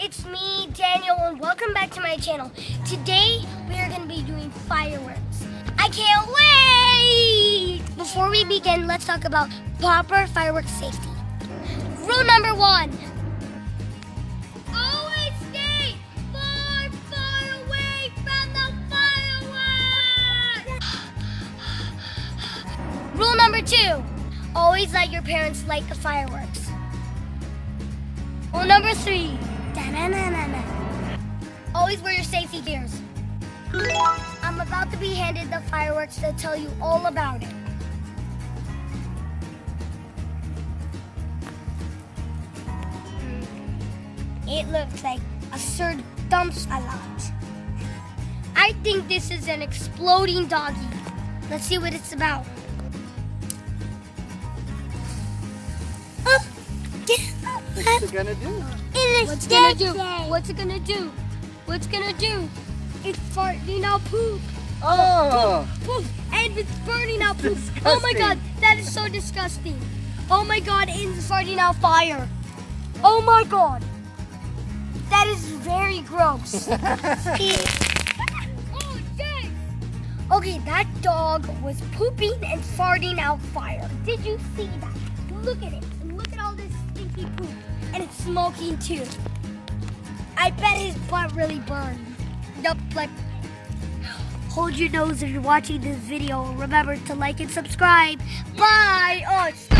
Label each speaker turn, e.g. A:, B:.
A: it's me, Daniel, and welcome back to my channel. Today, we are going to be doing fireworks. I can't wait! Before we begin, let's talk about proper fireworks safety. Rule number 1. Always stay far, far away from the fireworks! Rule number 2. Always let your parents light the fireworks. Rule number 3. Da-na-na-na-na. Always wear your safety gears. I'm about to be handed the fireworks to tell you all about it. It looks like a Sir dumps a lot. I think this is an exploding doggy. Let's see what it's about.
B: What's it gonna do?
A: What's it gonna do? What's it gonna do? What's it gonna do? It's farting out poop.
B: Oh!
A: Poop. And it's burning out poop.
B: Disgusting.
A: Oh my god, that is so disgusting. Oh my god, it's farting out fire. Oh my god. That is very gross. Oh, dang. Okay, that dog was pooping and farting out fire. Did you see that? Look at it. Look at all this stinky poop. And it's smoking too. I bet his butt really burned. Yup, like, hold your nose if you're watching this video. Remember to like and subscribe. Bye. Oh, it's so